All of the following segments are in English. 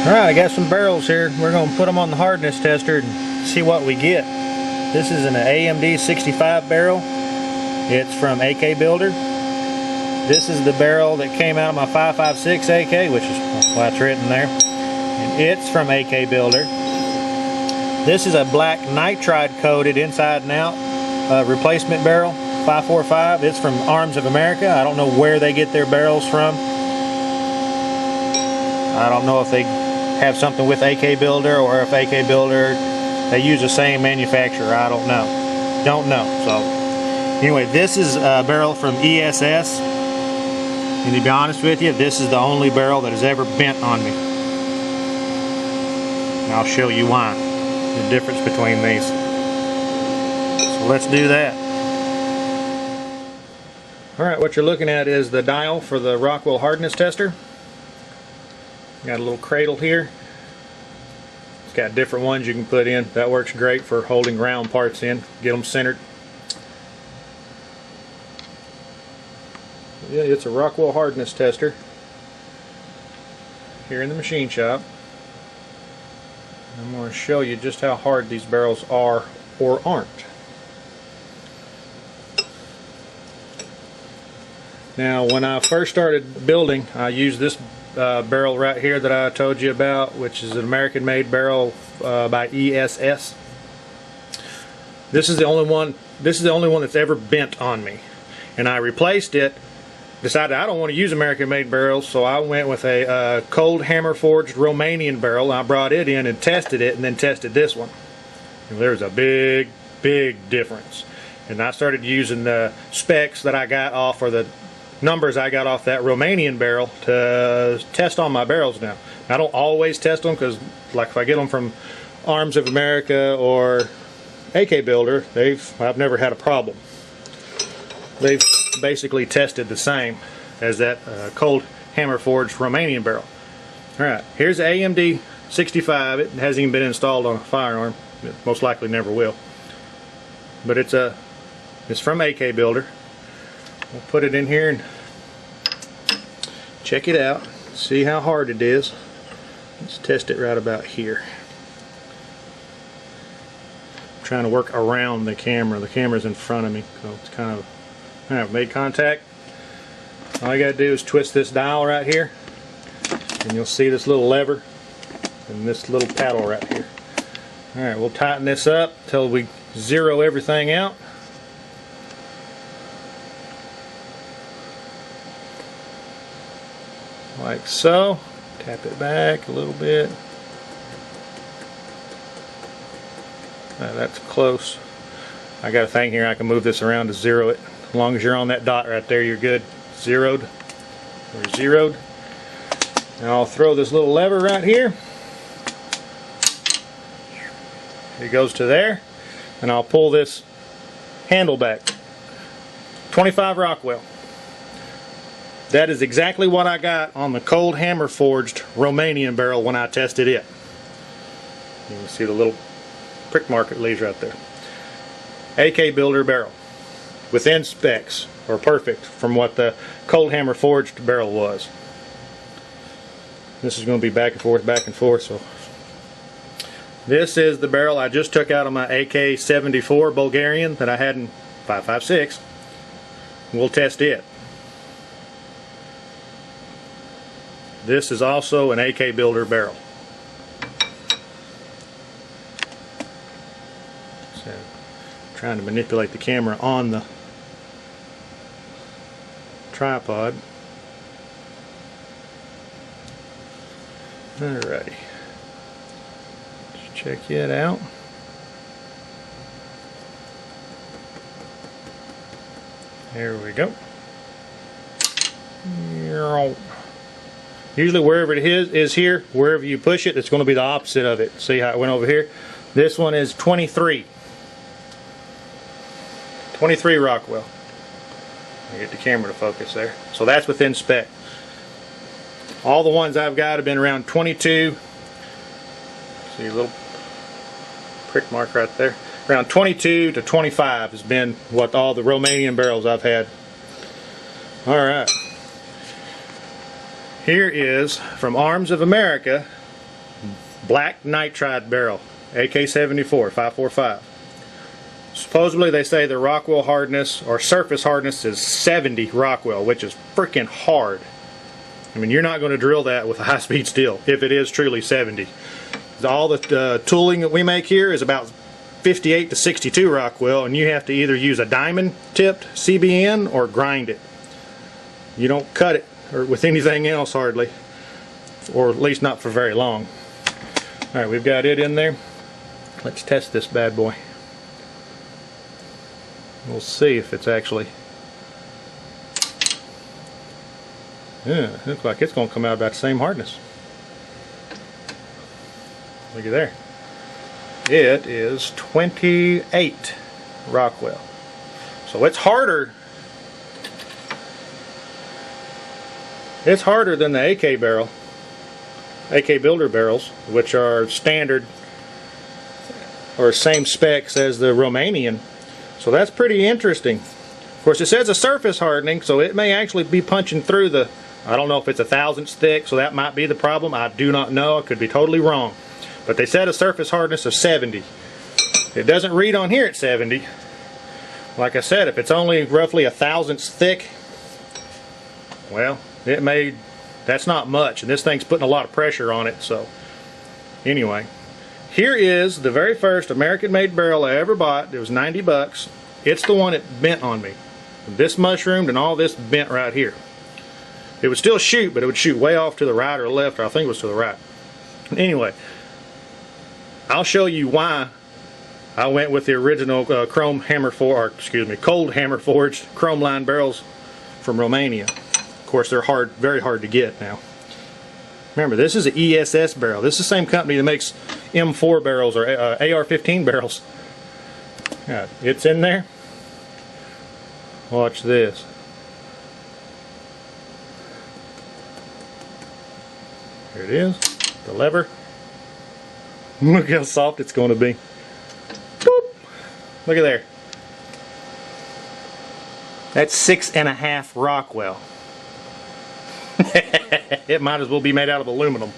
Alright, I got some barrels here. We're going to put them on the hardness tester and see what we get. This is an AMD 65 barrel. It's from AK Builder. This is the barrel that came out of my 5.56 AK, which is why it's written there. And it's from AK Builder. This is a black nitride coated inside and out replacement barrel, 545. It's from Arms of America. I don't know where they get their barrels from. I don't know if they have something with AK Builder or if AK Builder, they use the same manufacturer. I don't know. So anyway, this is a barrel from ESS. And to be honest with you, this is the only barrel that has ever bent on me. And I'll show you why. The difference between these. So let's do that. Alright, what you're looking at is the dial for the Rockwell hardness tester. Got a little cradle here. It's got different ones you can put in. That works great for holding round parts in. Get them centered. Yeah, it's a Rockwell hardness tester here in the machine shop. I'm going to show you just how hard these barrels are or aren't. Now, when I first started building, I used this barrel right here that I told you about, which is an American-made barrel by ESS. This is the only one. This is the only one that's ever bent on me, and I replaced it. Decided I don't want to use American-made barrels, so I went with a cold hammer-forged Romanian barrel. I brought it in and tested it, and then tested this one. And there's a big difference. And I started using the specs that I got off, or the numbers I got off that Romanian barrel to test on my barrels now. I don't always test them because, like, if I get them from Arms of America or AK Builder, I've never had a problem. They've basically tested the same as that cold hammer forged Romanian barrel. Alright, here's the AMD 65. It hasn't even been installed on a firearm. It most likely never will. But it's from AK Builder. We'll put it in here and check it out, see how hard it is. Let's test it right about here. I'm trying to work around the camera. The camera's in front of me, so it's kind of... Alright, made contact. All you gotta do is twist this dial right here, and you'll see this little lever and this little paddle right here. Alright, we'll tighten this up till we zero everything out. Like so. Tap it back a little bit. That's close. I got a thing here, I can move this around to zero it. As long as you're on that dot right there, you're good. Zeroed. Or zeroed. Now I'll throw this little lever right here. It goes to there. And I'll pull this handle back. 25 Rockwell. That is exactly what I got on the cold hammer forged Romanian barrel when I tested it. You can see the little prick mark it leaves right there. AK Builder barrel. Within specs, or perfect from what the cold hammer forged barrel was. This is going to be back and forth, so. This is the barrel I just took out of my AK-74 Bulgarian that I had in 5.56. We'll test it. This is also an AK Builder barrel. So, trying to manipulate the camera on the tripod. Alrighty. Let's check it out. There we go. Usually wherever it is here, wherever you push it, it's going to be the opposite of it. See how it went over here? This one is 23. 23 Rockwell. I get the camera to focus there. So that's within spec. All the ones I've got have been around 22. See a little prick mark right there. Around 22 to 25 has been what all the Romanian barrels I've had. Alright. Here is, from Arms of America, black nitride barrel, AK-74 545. Supposedly they say the Rockwell hardness or surface hardness is 70 Rockwell, which is freaking hard. I mean, you're not going to drill that with a high-speed steel if it is truly 70. All the tooling that we make here is about 58 to 62 Rockwell, and you have to either use a diamond tipped CBN or grind it. You don't cut it or with anything else hardly, or at least not for very long. Alright, we've got it in there. Let's test this bad boy. We'll see if it's actually... Yeah, looks like it's going to come out about the same hardness. Look at there. It is 28 Rockwell. So it's harder. It's harder than the AK barrel. AK builder barrels, which are standard or same specs as the Romanian. So that's pretty interesting. Of course, it says a surface hardening, so it may actually be punching through the... I don't know if it's a thousandths thick, so that might be the problem. I do not know. I could be totally wrong. But they said a surface hardness of 70. It doesn't read on here at 70. Like I said, if it's only roughly a thousandths thick, well, it may... That's not much, and this thing's putting a lot of pressure on it. So, anyway, here is the very first American-made barrel I ever bought. It was 90 bucks. It's the one that bent on me. This mushroomed and all this bent right here. It would still shoot, but it would shoot way off to the right or left, or I think it was to the right. Anyway, I'll show you why I went with the original cold hammer forged chrome line barrels from Romania. Of course, they're very hard to get now. Remember, this is an ESS barrel. This is the same company that makes M4 barrels or AR-15 barrels. Yeah, it's in there. Watch this. Here it is, the lever. Look how soft it's going to be. Boop. Look at there. That's 6.5 Rockwell. It might as well be made out of aluminum.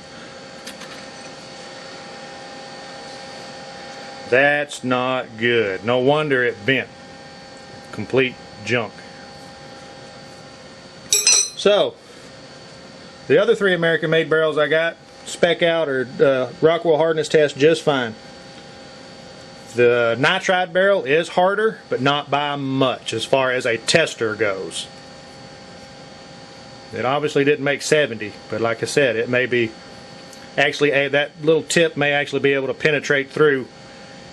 That's not good. No wonder it bent. Complete junk. So, the other 3 American-made barrels I got spec out or Rockwell hardness test just fine. The nitride barrel is harder, but not by much as far as a tester goes. It obviously didn't make 70, but like I said, it may be actually that little tip may actually be able to penetrate through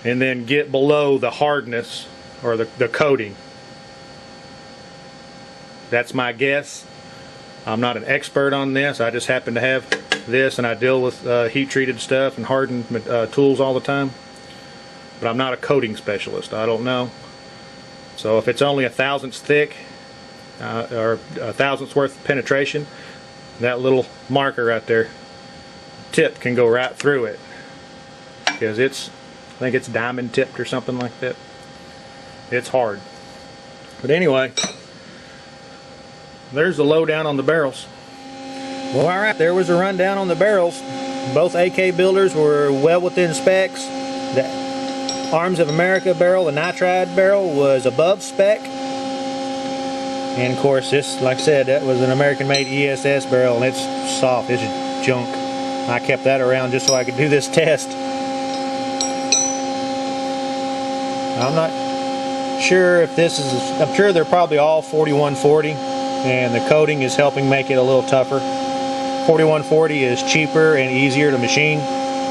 and then get below the hardness or the coating. That's my guess. I'm not an expert on this. I just happen to have this, and I deal with heat treated stuff and hardened tools all the time. But I'm not a coating specialist. I don't know. So if it's only a thousandths thick or a thousandths worth of penetration, that little marker right there, tip can go right through it because I think it's diamond tipped or something like that. It's hard. But anyway, there's the lowdown on the barrels. Well, alright, there was a rundown on the barrels. Both AK builders were well within specs. The Arms of America barrel, the nitride barrel, was above spec. And of course, this, like I said, that was an American-made ESS barrel, and it's soft. It's junk. I kept that around just so I could do this test. I'm not sure if this is... I'm sure they're probably all 4140, and the coating is helping make it a little tougher. 4140 is cheaper and easier to machine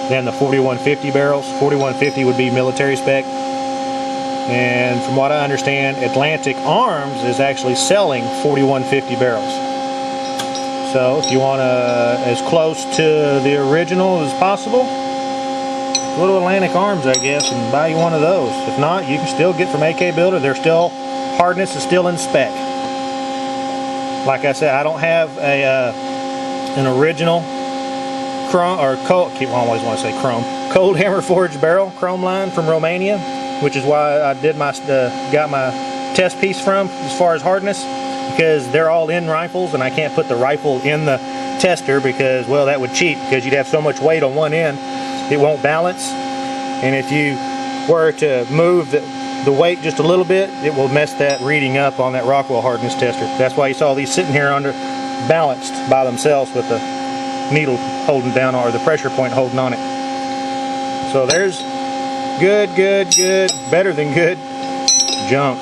than the 4150 barrels. 4150 would be military spec. And from what I understand, Atlantic Arms is actually selling 4150 barrels. So if you want as close to the original as possible, go to Atlantic Arms, I guess, and buy you one of those. If not, you can still get from AK Builder. They're still, hardness is still in spec. Like I said, I don't have an original chrome or cold. I always want to say chrome. Cold hammer forged barrel chrome line from Romania, which is why I did got my test piece from as far as hardness, because they're all in rifles and I can't put the rifle in the tester because, well, that would cheat because you'd have so much weight on one end it won't balance. And if you were to move the weight just a little bit, it will mess that reading up on that Rockwell hardness tester. That's why you saw these sitting here under balanced by themselves with the needle holding down, or the pressure point holding on it. So there's good, better than good junk.